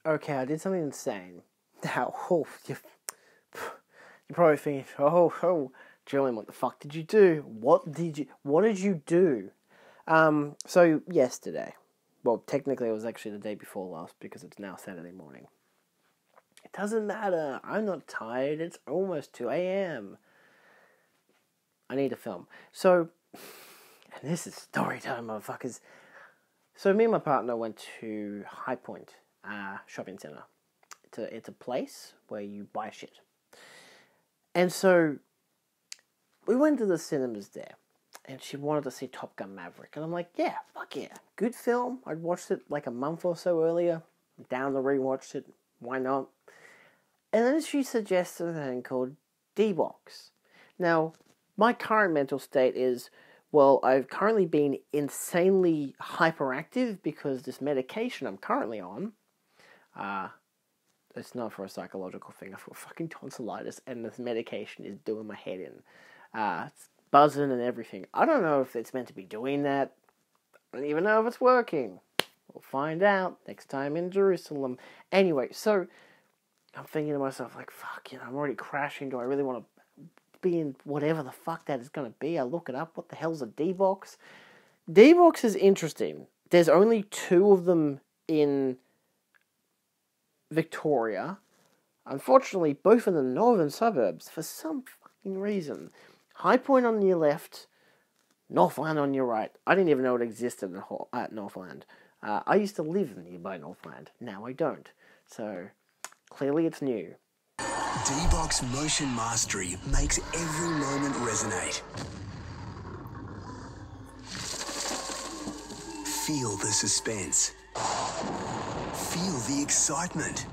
okay, I did something insane. Now, you're probably thinking, Julian, what the fuck did you do? What did you do? So yesterday, well, technically it was actually the day before last because it's now Saturday morning. It doesn't matter. I'm not tired. It's almost 2 a.m. I need to film. So, and this is story time, motherfuckers. So me and my partner went to High Point shopping centre. It's a place where you buy shit. And so we went to the cinemas there. And she wanted to see Top Gun Maverick. And I'm like, yeah, fuck yeah. Good film. I'd watched it like a month or so earlier. Down to rewatched it. Why not? And then she suggested a thing called DBOX. Now, my current mental state is, well, I've currently been insanely hyperactive because this medication I'm currently on, it's not for a psychological thing. I've got fucking tonsillitis and this medication is doing my head in. It's buzzing and everything. I don't know if it's meant to be doing that. I don't even know if it's working. We'll find out next time in Jerusalem. Anyway, so I'm thinking to myself, like, fuck, I'm already crashing. Do I really want to be in whatever the fuck that is going to be? I look it up. What the hell's a DBOX? DBOX is interesting. There's only 2 of them in Victoria. Unfortunately, both in the northern suburbs for some fucking reason. High Point on your left, Northland on your right. I didn't even know it existed at Northland. I used to live nearby Northland. Now I don't. So, clearly it's new. DBOX Motion Mastery makes every moment resonate. Feel the suspense. Feel the excitement.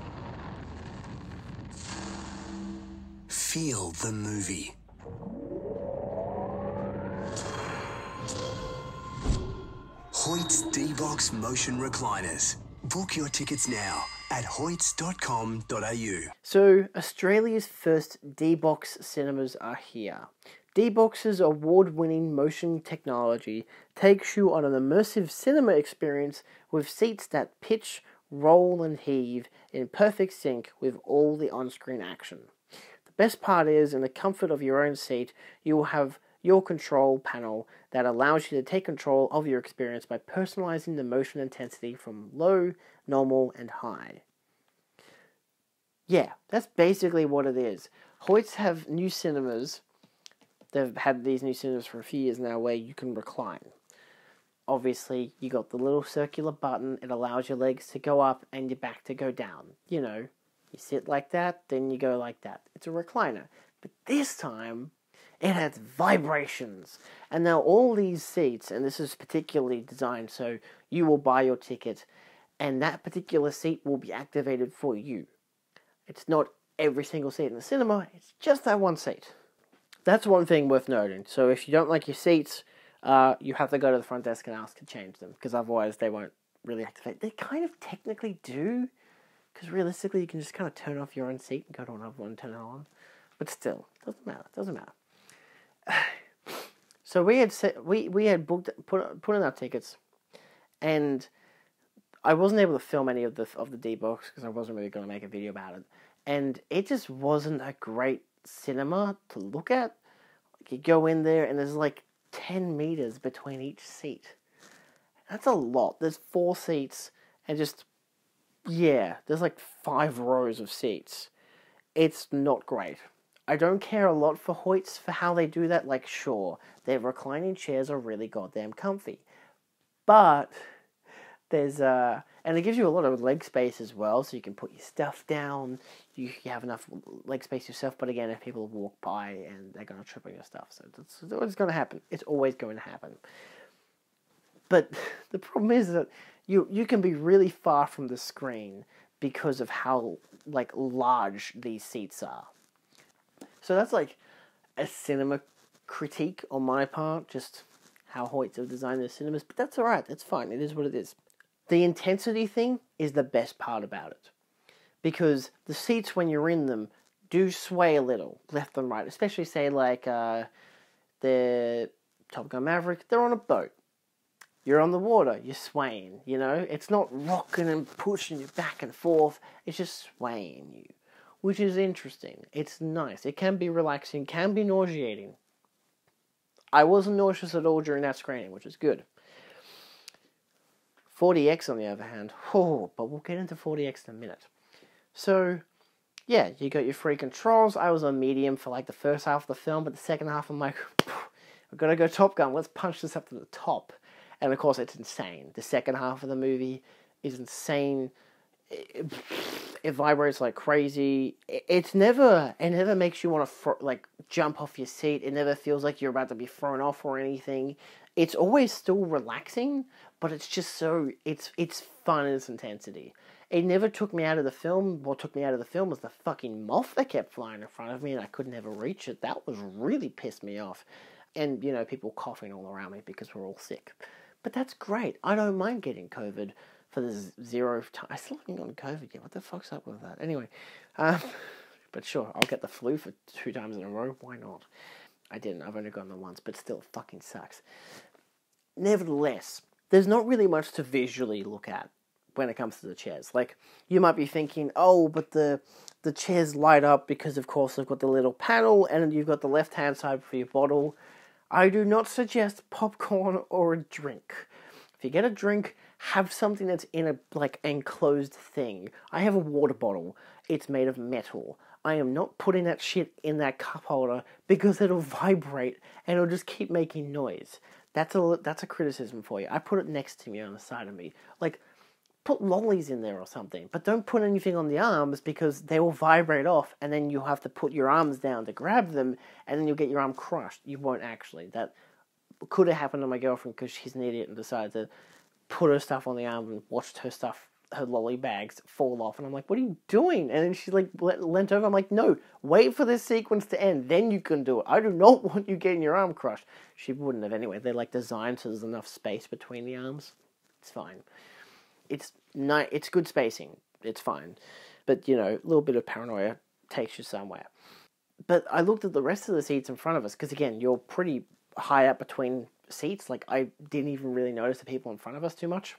Feel the movie. Hoyts DBOX Motion Recliners. Book your tickets now at Hoyts.com.au. So, Australia's first DBOX cinemas are here. DBOX's award-winning motion technology takes you on an immersive cinema experience with seats that pitch, roll and heave in perfect sync with all the on-screen action. The best part is, in the comfort of your own seat, you will have your control panel that allows you to take control of your experience by personalizing the motion intensity from low, normal, and high. Yeah, that's basically what it is. Hoyts have new cinemas. They've had these new cinemas for a few years now where you can recline. Obviously, you got the little circular button. It allows your legs to go up and your back to go down. You know, you sit like that, then you go like that. It's a recliner. But this time, it has vibrations. And now all these seats, and this is particularly designed so you will buy your ticket and that particular seat will be activated for you. It's not every single seat in the cinema, it's just that one seat. That's one thing worth noting. So if you don't like your seats, you have to go to the front desk and ask to change them, because otherwise they won't really activate. They kind of technically do, because realistically you can just kind of turn off your own seat and go to another one and turn it on. But still, doesn't matter. So we had booked, put in our tickets, and I wasn't able to film any of the DBOX because I wasn't really going to make a video about it, and it just wasn't a great cinema to look at. Like, you go in there and there's like 10 meters between each seat. That's a lot. There's 4 seats and there's like 5 rows of seats. It's not great. I don't care a lot for Hoyts for how they do that. Like, sure, their reclining chairs are really goddamn comfy. But there's and it gives you a lot of leg space as well, so you can put your stuff down. You have enough leg space yourself, but again, if people walk by and they're going to trip on your stuff, so that's what's going to happen. It's always going to happen. But the problem is that you can be really far from the screen because of how like large these seats are. So that's like a cinema critique on my part, just how Hoyts have designed their cinemas, but that's alright, that's fine, it is what it is. The intensity thing is the best part about it, because the seats when you're in them do sway a little, left and right, especially say like the Top Gun Maverick, they're on a boat. You're on the water, you're swaying, you know? It's not rocking and pushing you back and forth, it's just swaying you, which is interesting. It's nice. It can be relaxing, can be nauseating. I wasn't nauseous at all during that screening, which is good. 40X on the other hand, but we'll get into 40X in a minute. So, yeah, you got your free controls. I was on medium for like the first half of the film, but the second half I'm like, I've got to go Top Gun, let's punch this up to the top. And of course it's insane. The second half of the movie is insane. It vibrates like crazy. It never makes you want to like jump off your seat. It never feels like you're about to be thrown off or anything. It's always still relaxing, but it's just so it's fun in its intensity. It never took me out of the film. What took me out of the film was the fucking moth that kept flying in front of me and I could never reach it. That was really pissed me off. And, you know, people coughing all around me because we're all sick. But that's great. I don't mind getting COVID for the 0 time. I still haven't gotten COVID yet. What the fuck's up with that? Anyway, but sure, I'll get the flu for 2 times in a row. Why not? I didn't. I've only gotten it once, but still, it fucking sucks. Nevertheless, there's not really much to visually look at when it comes to the chairs. Like, you might be thinking, oh, but the chairs light up because, of course, they've got the little panel and you've got the left-hand side for your bottle. I do not suggest popcorn or a drink. If you get a drink, have something that's in a, like, enclosed thing. I have a water bottle. It's made of metal. I am not putting that shit in that cup holder because it'll vibrate and it'll just keep making noise. That's a criticism for you. I put it next to me on the side of me. Like, put lollies in there or something, but don't put anything on the arms because they will vibrate off and then you'll have to put your arms down to grab them and then you'll get your arm crushed. You won't actually. That could have happened to my girlfriend because she's an idiot and decided to put her stuff on the arm and watched her lolly bags fall off. And I'm like, what are you doing? And then she's like, leant over. I'm like, no, wait for this sequence to end. Then you can do it. I do not want you getting your arm crushed. She wouldn't have anyway. They're like designed so there's enough space between the arms. It's fine. It's good spacing. It's fine. But, you know, a little bit of paranoia takes you somewhere. But I looked at the rest of the seats in front of us, because, again, you're pretty high up between seats. Like, I didn't even really notice the people in front of us too much.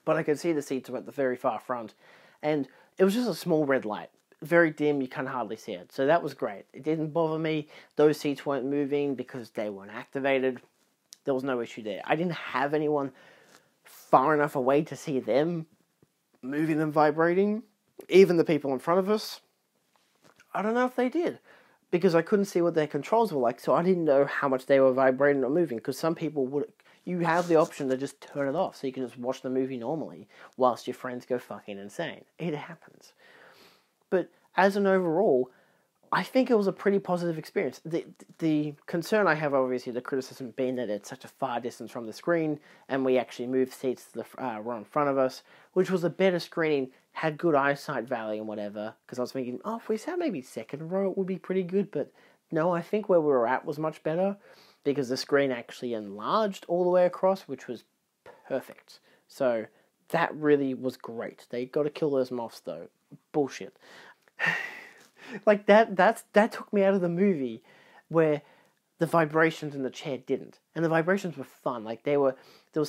But I could see the seats were at the very far front. And it was just a small red light. Very dim, you can hardly see it. So that was great. It didn't bother me. Those seats weren't moving because they weren't activated. There was no issue there. I didn't have anyone far enough away to see them moving and vibrating. Even the people in front of us, I don't know if they did, because I couldn't see what their controls were like, so I didn't know how much they were vibrating or moving, because some people would, you have the option to just turn it off, so you can just watch the movie normally, whilst your friends go fucking insane. It happens. But as an overall, I think it was a pretty positive experience. The concern I have, obviously, the criticism being that it's such a far distance from the screen, and we actually moved seats to the row in front of us, which was a better screening, had good eyesight value and whatever, because I was thinking, oh, if we sat maybe second row, it would be pretty good, but no, I think where we were at was much better, because the screen actually enlarged all the way across, which was perfect. So that really was great. They got to kill those moths, though. Bullshit. Like, that took me out of the movie where the vibrations in the chair didn't. And the vibrations were fun. Like, there was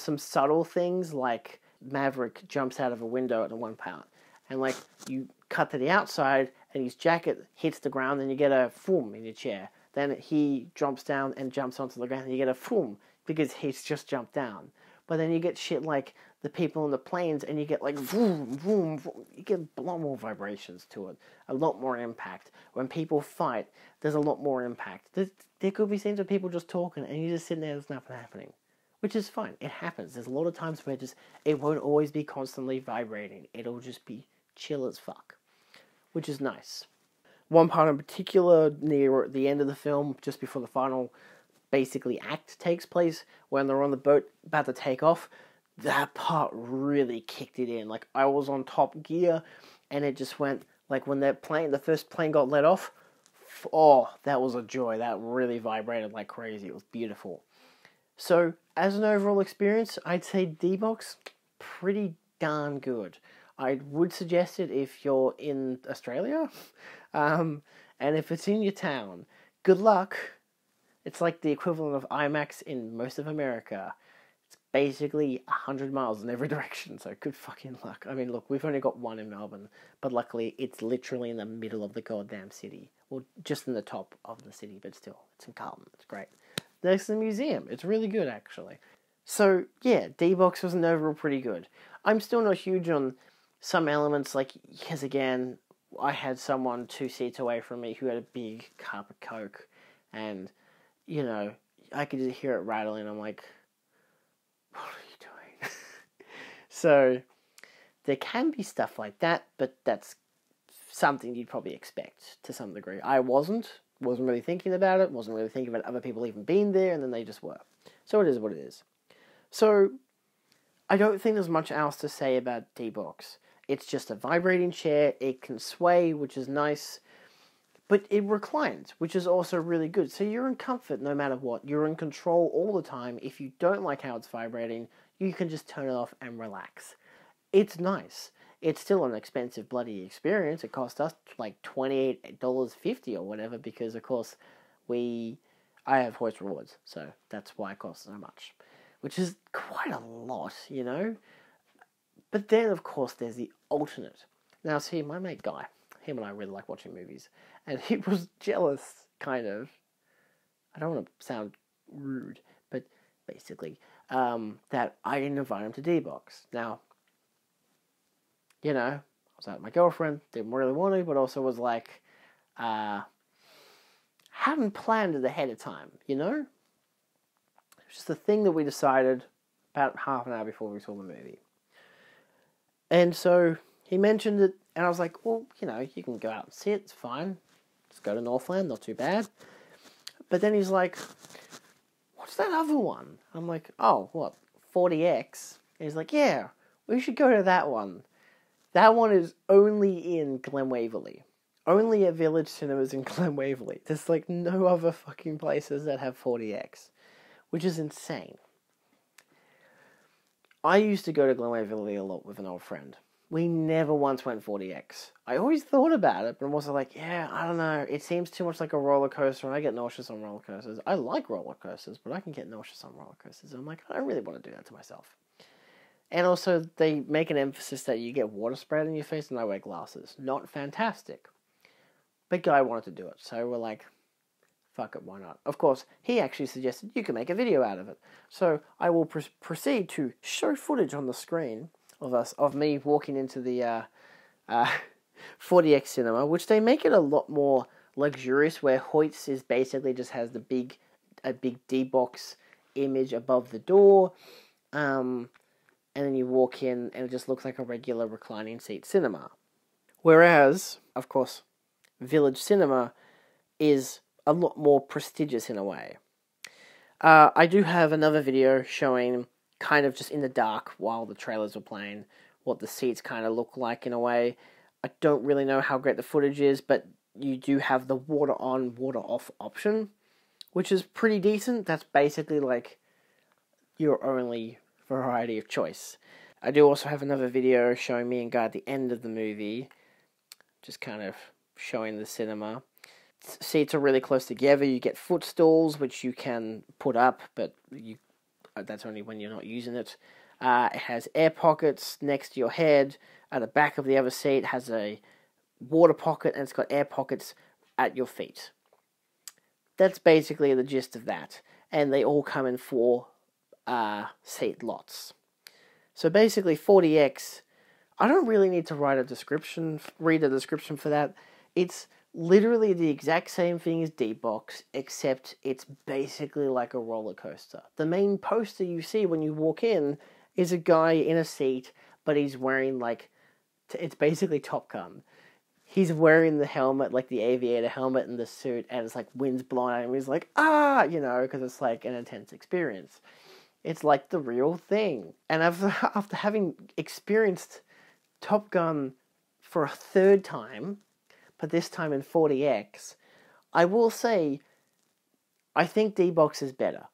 some subtle things, like Maverick jumps out of a window at the one part. And, like, you cut to the outside, and his jacket hits the ground, and you get a foom in your chair. Then he jumps down and jumps onto the ground, and you get a foom, because he's just jumped down. But then you get shit like the people in the planes, and you get like vroom, vroom, vroom. You get a lot more vibrations to it, a lot more impact. When people fight, there's a lot more impact. There could be scenes of people just talking, and you're just sitting there, there's nothing happening, which is fine. It happens. There's a lot of times where it won't always be constantly vibrating. It'll just be chill as fuck, which is nice. One part in particular, near the end of the film, just before the final basically act takes place, when they're on the boat about to take off, that part really kicked it in. Like, I was on top gear, and it just went, like, when the first plane got let off, oh, that was a joy. That really vibrated like crazy. It was beautiful. So, as an overall experience, I'd say DBOX, pretty darn good. I would suggest it if you're in Australia, and if it's in your town, good luck. It's like the equivalent of IMAX in most of America. It's basically 100 miles in every direction, so good fucking luck. I mean, look, we've only got one in Melbourne, but luckily it's literally in the middle of the goddamn city. Well, just in the top of the city, but still, it's in Carlton. It's great. Next to the museum. It's really good, actually. So, yeah, D-Box was an overall pretty good. I'm still not huge on some elements, like, because again, I had someone 2 seats away from me who had a big cup of Coke, and, you know, I could just hear it rattling. I'm like, what are you doing? So, there can be stuff like that, but that's something you'd probably expect to some degree. I wasn't really thinking about it, wasn't really thinking about other people even being there, and then they just were. So it is what it is. So, I don't think there's much else to say about D-Box. It's just a vibrating chair, it can sway, which is nice, but it reclines, which is also really good. So you're in comfort no matter what. You're in control all the time. If you don't like how it's vibrating, you can just turn it off and relax. It's nice. It's still an expensive bloody experience. It cost us like $28.50 or whatever because, of course, I have Hoyts rewards, so that's why it costs so much, which is quite a lot, you know? But then, of course, there's the alternate. Now, see, my mate Guy, him and I really like watching movies, and he was jealous, kind of. I don't want to sound rude, but basically, that I didn't invite him to D-Box. Now, you know, I was out with my girlfriend, didn't really want to, but also was like, hadn't planned it ahead of time, you know? It was just a thing that we decided about half an hour before we saw the movie. And so he mentioned it, and I was like, well, you know, you can go out and see it, it's fine. Just go to Northland, not too bad. But then he's like, what's that other one? I'm like, oh, what, 40X? And he's like, yeah, we should go to that one. That one is only in Glen Waverley. Only at Village Cinemas in Glen Waverley. There's like no other fucking places that have 40X, which is insane. I used to go to Glen Waverley a lot with an old friend. We never once went 40X. I always thought about it, but I'm also like, yeah, I don't know. It seems too much like a roller coaster, and I get nauseous on roller coasters. I like roller coasters, but I can get nauseous on roller coasters. And I'm like, I don't really want to do that to myself. And also, they make an emphasis that you get water sprayed in your face, and I wear glasses. Not fantastic. But Guy wanted to do it, so we're like, fuck it, why not? Of course, he actually suggested you can make a video out of it. So I will proceed to show footage on the screen of me walking into the 40X cinema, which they make it a lot more luxurious, where Hoyts is basically just has a big D-Box image above the door, and then you walk in and it just looks like a regular reclining seat cinema. Whereas, of course, Village Cinema is a lot more prestigious in a way. I do have another video showing, kind of just in the dark while the trailers were playing, what the seats kind of look like in a way. I don't really know how great the footage is, but you do have the water on, water off option, which is pretty decent. That's basically like your only variety of choice. I do also have another video showing me and Guy at the end of the movie, just kind of showing the cinema. Seats are really close together. You get footstools, which you can put up, but that's only when you're not using it. It has air pockets next to your head. At the back of the other seat has a water pocket, and it's got air pockets at your feet. That's basically the gist of that. And they all come in 4 seat lots. So basically 40X, I don't really need to read a description for that. It's literally the exact same thing as D-Box, except it's basically like a roller coaster. The main poster you see when you walk in is a guy in a seat, but he's wearing it's basically Top Gun. He's wearing the helmet, like the aviator helmet and the suit, and it's like wind's blowing at him. He's like, because it's like an intense experience. It's like the real thing. And after having experienced Top Gun for a 3rd time, but this time in 40X, I will say, I think D-Box is better.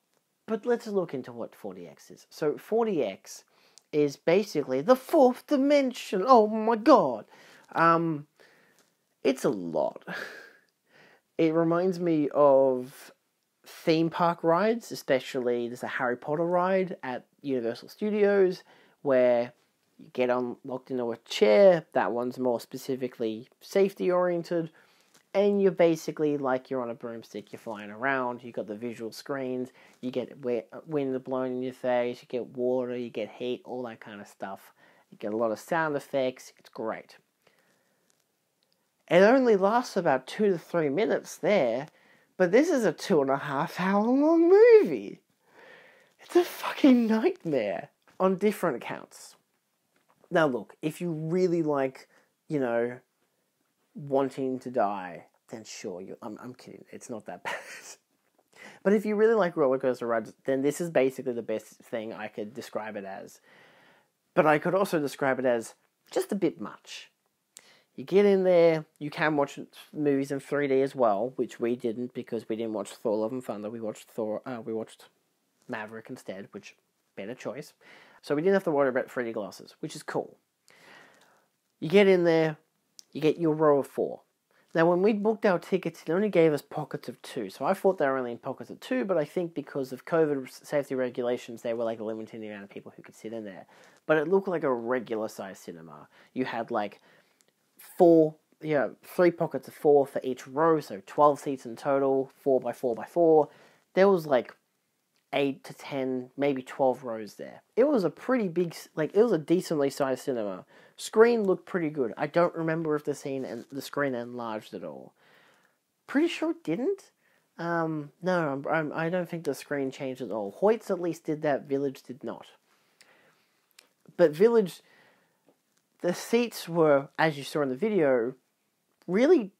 But let's look into what 40X is. So 40X is basically the 4th dimension. Oh my god. It's a lot. It reminds me of theme park rides, especially there's a Harry Potter ride at Universal Studios, where you get locked into a chair. That one's more specifically safety oriented. And you're basically like you're on a broomstick, you're flying around, you got the visual screens, you get wind blowing in your face, you get water, you get heat, all that kind of stuff. You get a lot of sound effects, it's great. It only lasts about 2 to 3 minutes there, but this is a 2.5 hour long movie. It's a fucking nightmare on different accounts. Now look, if you really like, wanting to die, then sure, I'm kidding, it's not that bad. But if you really like roller coaster rides, then this is basically the best thing I could describe it as. But I could also describe it as just a bit much. You get in there, you can watch movies in 3D as well, which we didn't because we didn't watch Thor: Love and Thunder. We watched Maverick instead, which better choice. So we didn't have to worry about 3D glasses, which is cool. You get in there, you get your row of 4. Now, when we booked our tickets, it only gave us pockets of 2. So I thought they were only in pockets of 2, but I think because of COVID safety regulations, they were limiting the amount of people who could sit in there. But it looked like a regular size cinema. You had 3 pockets of 4 for each row, so 12 seats in total, 4 by 4 by 4. There was 8 to 10, maybe 12 rows there. It was a pretty big, it was a decently sized cinema. Screen looked pretty good. I don't remember if the screen enlarged at all. Pretty sure it didn't. No, I don't think the screen changed at all. Hoyts at least did that. Village did not. But Village, the seats were, as you saw in the video, really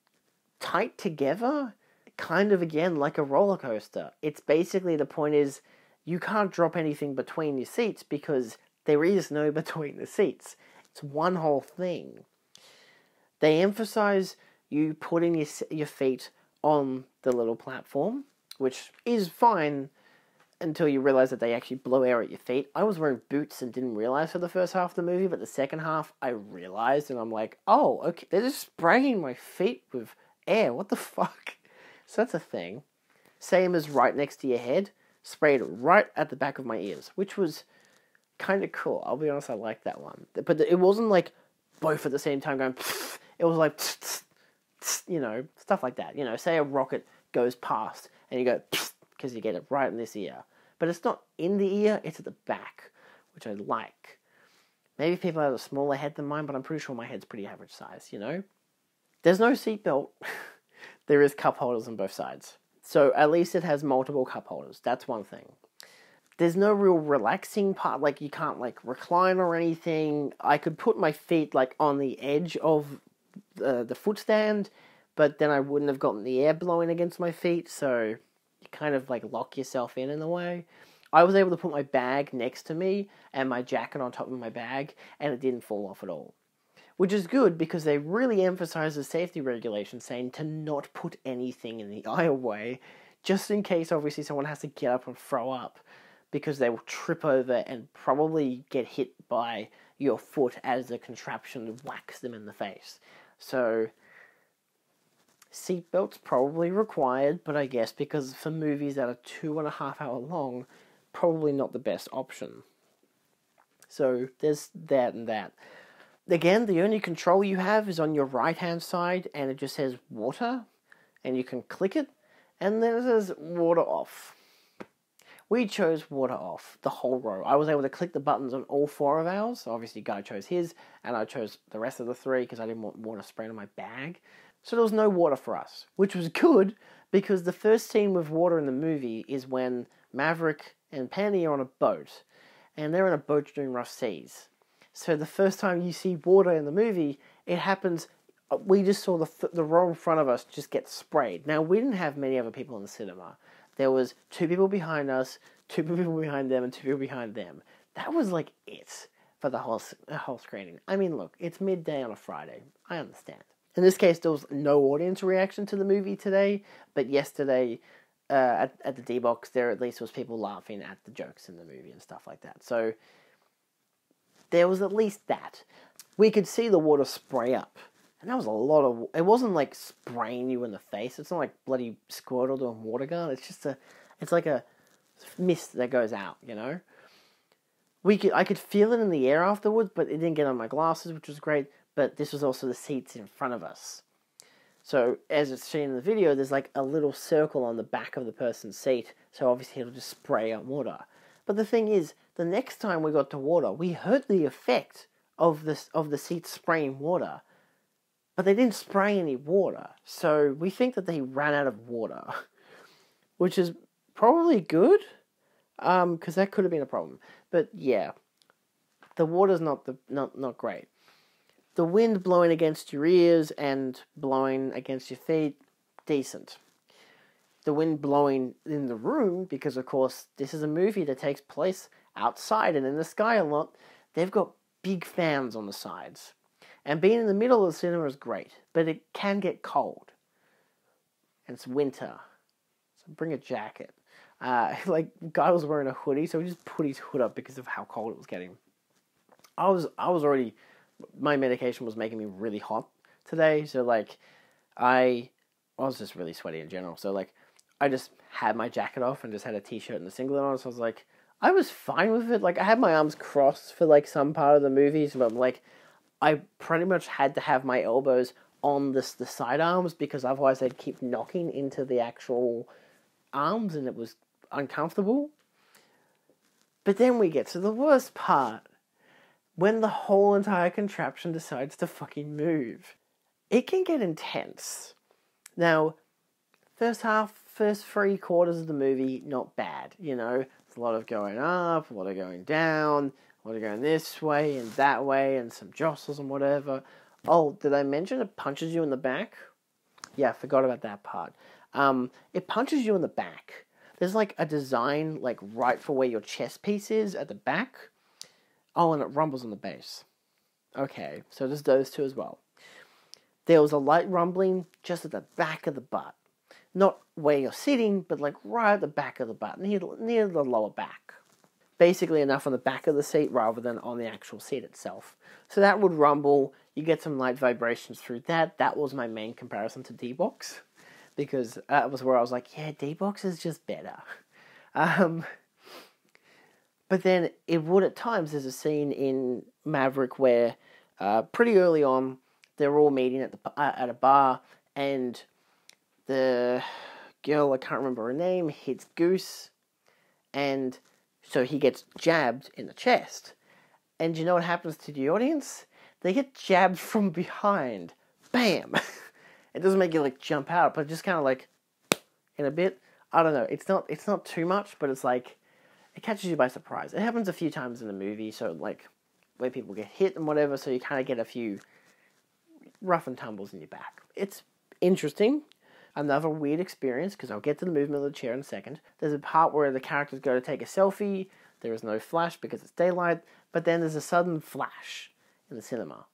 tight together. Kind of, again, like a roller coaster. It's basically, the point is, you can't drop anything between your seats because there is no between the seats. It's one whole thing. They emphasize you putting your feet on the little platform, which is fine until you realize that they actually blow air at your feet. I was wearing boots and didn't realize for the first half of the movie, but the second half I realized, and I'm like, oh, okay, they're just spraying my feet with air. What the fuck? So that's a thing. Same as right next to your head, sprayed right at the back of my ears, which was kind of cool. I'll be honest, I liked that one. But it wasn't both at the same time going, pfft. It was stuff like that. Say a rocket goes past and you go, because you get it right in this ear. But it's not in the ear, it's at the back, which I like. Maybe people have a smaller head than mine, but I'm pretty sure my head's pretty average size, There's no seatbelt. There is cup holders on both sides. So at least it has multiple cup holders. That's one thing. There's no real relaxing part. You can't recline or anything. I could put my feet on the edge of the foot stand, but then I wouldn't have gotten the air blowing against my feet. So you kind of lock yourself in a way. I was able to put my bag next to me and my jacket on top of my bag, and it didn't fall off at all. Which is good because they really emphasize the safety regulations saying to not put anything in the aisleway, just in case obviously someone has to get up and throw up, because they will trip over and probably get hit by your foot as the contraption whacks them in the face. So, seatbelts probably required, but I guess because for movies that are 2.5 hour long, probably not the best option. So, there's that and that. Again, the only control you have is on your right-hand side, and it just says water, and you can click it, and then it says water off. We chose water off, the whole row. I was able to click the buttons on all 4 of ours. So obviously, Guy chose his, and I chose the rest of the 3 because I didn't want water spraying on my bag. So there was no water for us, which was good because the first scene with water in the movie is when Maverick and Penny are on a boat, and they're on a boat during rough seas. So the first time you see water in the movie, it happens. We just saw the row in front of us just get sprayed. Now, we didn't have many other people in the cinema. There was 2 people behind us, 2 people behind them, and 2 people behind them. That was it for the whole screening. I mean, look, it's midday on a Friday. I understand. In this case, there was no audience reaction to the movie today, but yesterday at the DBOX, there at least was people laughing at the jokes in the movie and stuff like that. So there was at least that. We could see the water spray up. And that was a lot of... It wasn't spraying you in the face. It's not like bloody Squirtle doing water gun. It's just it's like a mist that goes out, I could feel it in the air afterwards, but it didn't get on my glasses, which was great. But this was also the seats in front of us. So, as it's seen in the video, there's like a little circle on the back of the person's seat, so obviously it'll just spray out water. But the thing is, the next time we got to water, we heard the effect of the seat spraying water, but they didn't spray any water. So we think that they ran out of water, which is probably good, because that could have been a problem. But yeah, the water's not great. The wind blowing against your ears and blowing against your feet, decent. The wind blowing in the room, because of course this is a movie that takes place outside and in the sky a lot, they've got big fans on the sides. And being in the middle of the cinema is great, but it can get cold. And it's winter, so bring a jacket. Like, guy was wearing a hoodie, so he just put his hood up because of how cold it was getting. I was already... My medication was making me really hot today, so like, I was just really sweaty in general. So like, I just had my jacket off and just had a t-shirt and a singlet on. So I was like, I was fine with it. Like, I had my arms crossed for like some part of the movie, but like, I pretty much had to have my elbows on the sidearms because otherwise they'd keep knocking into the actual arms and it was uncomfortable. But then we get to the worst part. When the whole entire contraption decides to fucking move. It can get intense. Now, first 3/4 of the movie, not bad, you know. There's a lot of going up, a lot of going down, a lot of going this way and that way, and some jostles and whatever. Oh, did I mention it punches you in the back? Yeah, I forgot about that part. It punches you in the back. There's like a design, like right for where your chest piece is at the back. Oh, and it rumbles on the base. Okay, so there's those two as well. There was a light rumbling just at the back of the butt. Not where you're sitting, but like right at the back of the butt, near the lower back. Basically enough on the back of the seat rather than on the actual seat itself. So that would rumble, you get some light vibrations through that. That was my main comparison to DBOX. Because that was where I was like, yeah, DBOX is just better. But then it would at times, there's a scene in Maverick where pretty early on, they're all meeting at a bar, and the girl, I can't remember her name, hits Goose, and so he gets jabbed in the chest. And you know what happens to the audience? They get jabbed from behind. Bam! It doesn't make you like jump out, but just kind of like in a bit. I don't know. It's not too much, but it's like it catches you by surprise. It happens a few times in the movie, so like where people get hit and whatever, so you kind of get a few rough and tumbles in your back. It's interesting. Another weird experience, because I'll get to the movement of the chair in a second. There's a part where the characters go to take a selfie. There is no flash because it's daylight, but then there's a sudden flash in the cinema.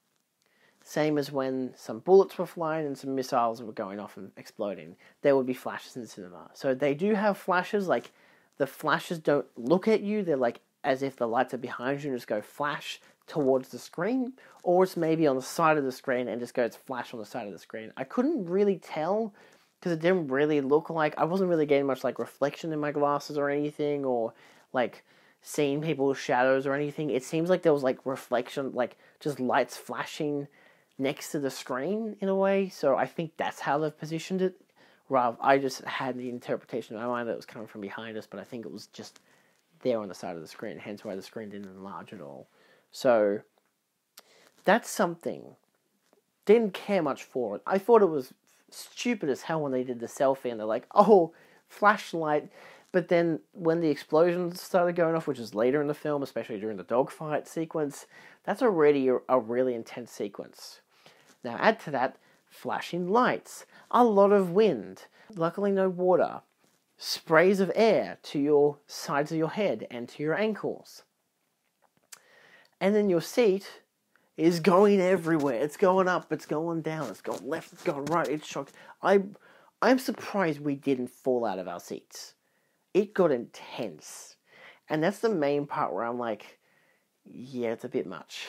Same as when some bullets were flying and some missiles were going off and exploding. There would be flashes in the cinema. So they do have flashes, like the flashes don't look at you. They're like as if the lights are behind you and just go flash towards the screen. Or it's maybe on the side of the screen and just goes flash on the side of the screen. I couldn't really tell because it didn't really look like... I wasn't really getting much like reflection in my glasses or anything, or like seeing people's shadows or anything. It seems like there was like reflection, like just lights flashing next to the screen in a way, so I think that's how they've positioned it. Rather, I just had the interpretation in my mind that it was coming from behind us, but I think it was just there on the side of the screen, hence why the screen didn't enlarge at all. So, that's something. Didn't care much for it. I thought it was stupid as hell when they did the selfie and they're like, oh, flashlight. But then when the explosions started going off, which is later in the film, especially during the dogfight sequence, that's already a really intense sequence. Now add to that, flashing lights, a lot of wind, luckily no water, sprays of air to your sides of your head and to your ankles. And then your seat is going everywhere. It's going up, it's going down, it's going left, it's going right, it's shocked. I'm surprised we didn't fall out of our seats. It got intense. And that's the main part where I'm like, yeah, it's a bit much.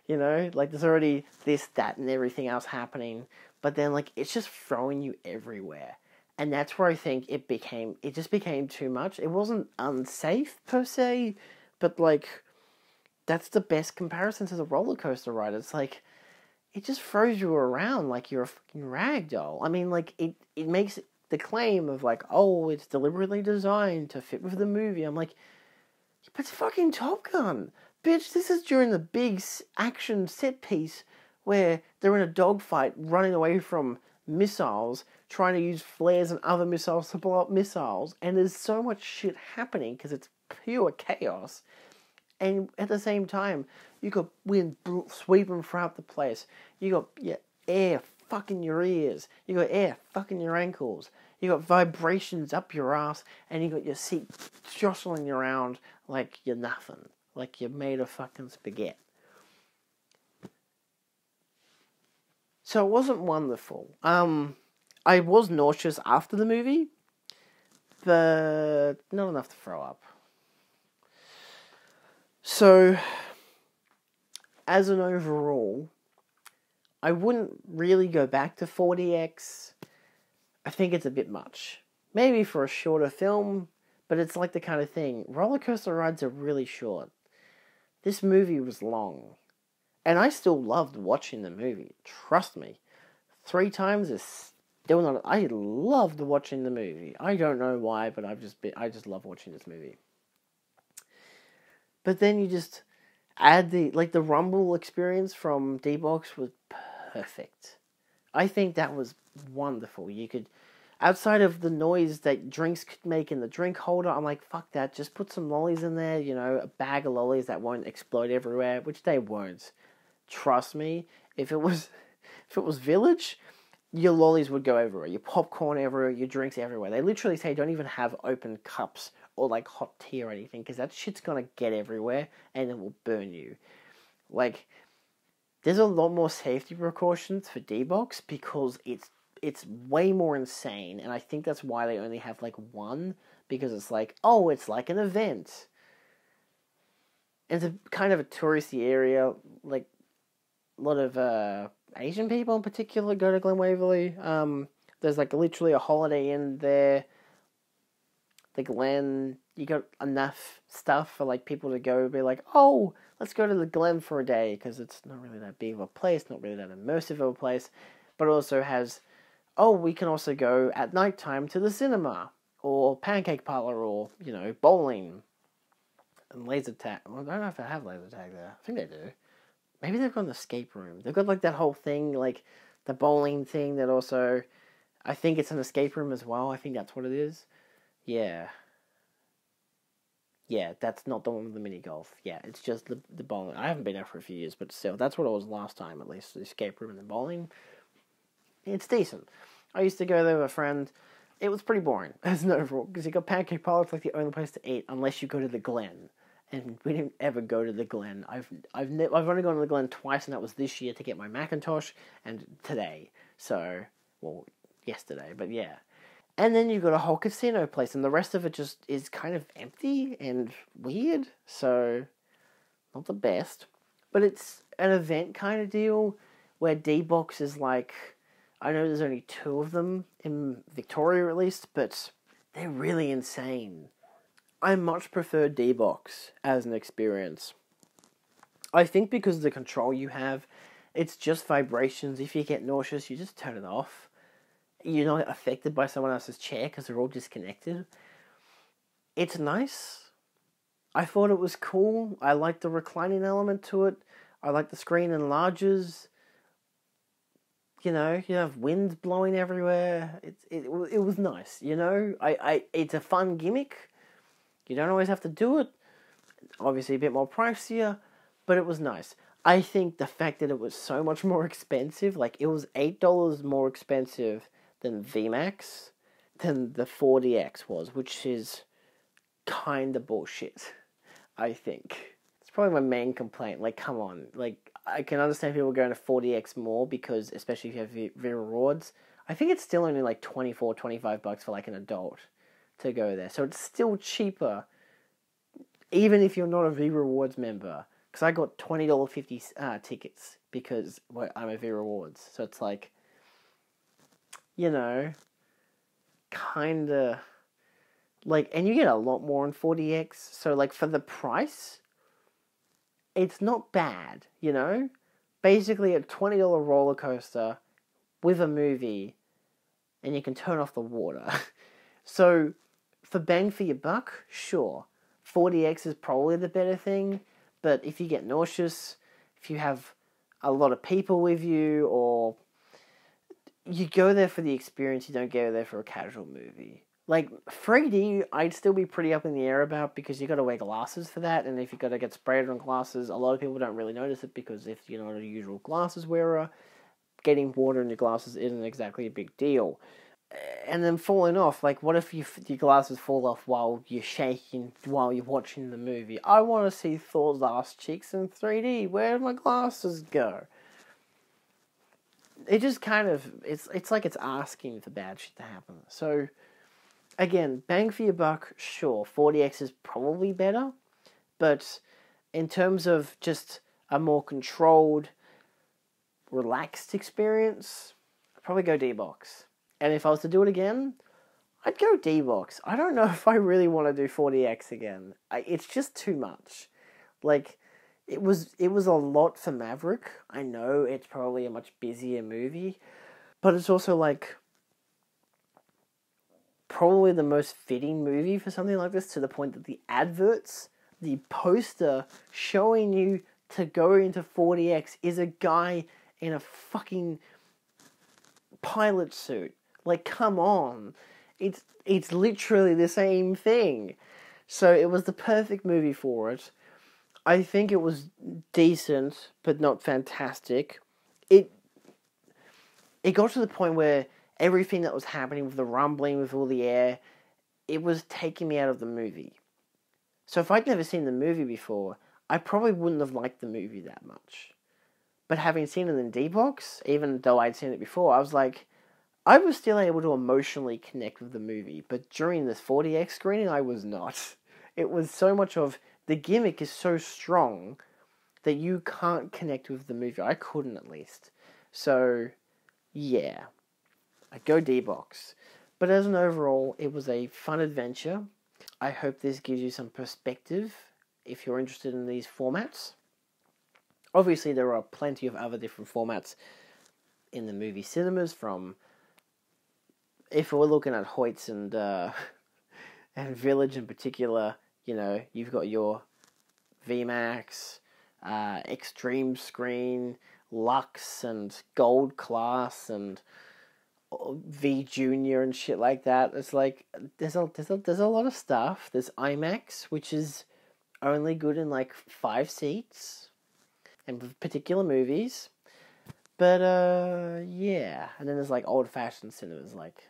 You know, like there's already this, that, and everything else happening, but then like it's just throwing you everywhere. And that's where I think it just became too much. It wasn't unsafe per se, but like, that's the best comparison to the roller coaster ride. It's like, it just throws you around like you're a fucking rag doll. I mean, like, it makes the claim of like, oh, it's deliberately designed to fit with the movie. I'm like, but it's fucking Top Gun. Bitch, this is during the big action set piece where they're in a dogfight running away from missiles, trying to use flares and other missiles to blow up missiles, and there's so much shit happening because it's pure chaos. And at the same time, you got wind sweeping throughout the place. You got air fucking your ears. You got air fucking your ankles. You got vibrations up your ass, and you got your seat jostling around like you're nothing, like you're made of fucking spaghetti. So it wasn't wonderful. I was nauseous after the movie, but not enough to throw up. So, as an overall, I wouldn't really go back to 4DX. I think it's a bit much. Maybe for a shorter film, but it's like the kind of thing. Roller coaster rides are really short. This movie was long. And I still loved watching the movie. Trust me. 3 times is still not... I loved watching the movie. I don't know why, but I just love watching this movie. But then you just add the Rumble experience from DBOX was perfect. I think that was wonderful. You could, outside of the noise that drinks could make in the drink holder, I'm like, fuck that, just put some lollies in there, a bag of lollies that won't explode everywhere, which they won't. Trust me, if it was Village, your lollies would go everywhere, your popcorn everywhere, your drinks everywhere. They literally say don't even have open cups or like hot tea or anything, because that shit's gonna get everywhere and it will burn you. Like, there's a lot more safety precautions for DBOX because it's way more insane, and I think that's why they only have like one, because it's like, oh, it's like an event. And it's a kind of a touristy area, like a lot of Asian people in particular go to Glen Waverley. There's like literally a Holiday Inn there. The Glen, you got enough stuff for like people to go be like, oh, let's go to the Glen for a day, because it's not really that big of a place, not really that immersive of a place, but it also has, oh, we can also go at nighttime to the cinema, or pancake parlor, or, bowling, and laser tag. Well, I don't know if they have laser tag there. I think they do. Maybe they've got an escape room. They've got like that whole thing, like the bowling thing that also, I think it's an escape room as well. I think that's what it is. Yeah. Yeah, that's not the one with the mini golf. Yeah, it's just the bowling. I haven't been there for a few years, but still, that's what it was last time, at least. The escape room and the bowling. It's decent. I used to go there with a friend. It was pretty boring as an overall, because you got pancake parlor. It's like the only place to eat unless you go to the Glen. And we didn't ever go to the Glen. I've only gone to the Glen twice, and that was this year to get my Macintosh, and today. So, well, yesterday, but yeah. And then you've got a whole casino place, and the rest of it just is kind of empty and weird, so not the best. But it's an event kind of deal where DBOX is like, I know there's only 2 of them in Victoria at least, but they're really insane. I much prefer DBOX as an experience. I think because of the control you have, it's just vibrations. If you get nauseous, you just turn it off. You're not affected by someone else's chair because they're all disconnected. It's nice. I thought it was cool. I like the reclining element to it. I like the screen enlarges. You have wind blowing everywhere. It was nice. It's a fun gimmick. You don't always have to do it. Obviously a bit more pricier, but it was nice. I think the fact that it was so much more expensive, like it was $8 more expensive than VMAX, than the 4DX was, which is kind of bullshit, I think. It's probably my main complaint. Like, come on. Like, I can understand people going to 4DX more, because, especially if you have V Rewards, I think it's still only like $24, $25 for like an adult to go there. So it's still cheaper, even if you're not a V Rewards member. Because I got $20.50 tickets because I'm a V Rewards. So it's like, kinda Like, and you get a lot more in 4DX. So, like, for the price, it's not bad, you know? Basically, a $20 roller coaster with a movie, and you can turn off the water. So, for bang for your buck, sure. 4DX is probably the better thing, but if you get nauseous, if you have a lot of people with you, or you go there for the experience, you don't go there for a casual movie. Like, 3D, I'd still be pretty up in the air about, because you got to wear glasses for that, and if you got to get sprayed on glasses, a lot of people don't really notice it, because if you're not a usual glasses wearer, getting water in your glasses isn't exactly a big deal. And then falling off, like, what if your glasses fall off while you're shaking, while you're watching the movie? I want to see Thor's ass cheeks in 3D. Where did my glasses go? It just kind of, it's like it's asking for bad shit to happen. So, again, bang for your buck, sure, 4DX is probably better, but in terms of just a more controlled, relaxed experience, I'd probably go DBOX. And if I was to do it again, I'd go DBOX. I don't know if I really want to do 4DX again. It's just too much. Like, it was a lot for Maverick. I know it's probably a much busier movie, but it's also, like, probably the most fitting movie for something like this, to the point that the adverts, the poster showing you to go into 4DX is a guy in a fucking pilot suit. Like, come on. It's literally the same thing. So it was the perfect movie for it. I think it was decent, but not fantastic. It got to the point where everything that was happening with the rumbling, with all the air, it was taking me out of the movie. So if I'd never seen the movie before, I probably wouldn't have liked the movie that much. But having seen it in DBOX, even though I'd seen it before, I was still able to emotionally connect with the movie. But during this 4DX screening, I was not. It was so much of, the gimmick is so strong that you can't connect with the movie. I couldn't, at least. So, yeah. I'd go DBOX. But as an overall, it was a fun adventure. I hope this gives you some perspective if you're interested in these formats. Obviously, there are plenty of other different formats in the movie cinemas, from, if we're looking at Hoyts and Village in particular, you know, you've got your VMAX, Extreme Screen, Lux, and Gold Class, and V Junior and shit like that. It's like, there's a lot of stuff. There's IMAX, which is only good in like 5 seats, and with particular movies. But yeah, and then there's like old-fashioned cinemas, like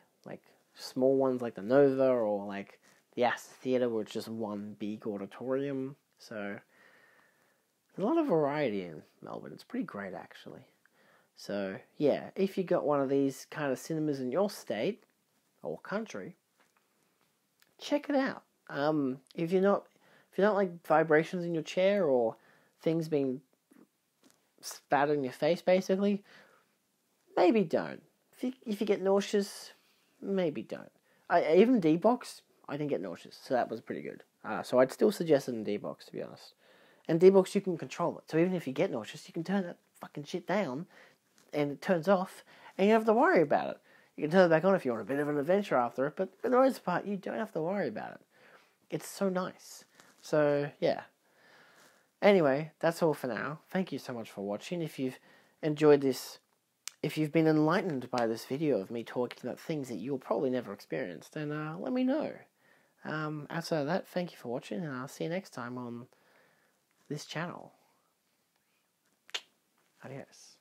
small ones like the Nova, or like the Astor Theatre, where it's just one big auditorium. So there's a lot of variety in Melbourne. It's pretty great, actually. So yeah, if you got one of these kind of cinemas in your state or country, check it out. If you don't like vibrations in your chair, or things being spat in your face, basically, maybe don't. If you get nauseous, maybe don't. Even DBOX, I didn't get nauseous, so that was pretty good. So I'd still suggest it in DBOX, to be honest. And DBOX, you can control it. So even if you get nauseous, you can turn that fucking shit down, and it turns off, and you don't have to worry about it. You can turn it back on if you want a bit of an adventure after it, but for the most part, you don't have to worry about it. It's so nice. So, yeah. Anyway, that's all for now. Thank you so much for watching. If you've enjoyed this, if you've been enlightened by this video of me talking about things that you'll probably never experience, then let me know. Outside of that, thank you for watching, and I'll see you next time on this channel. Adios.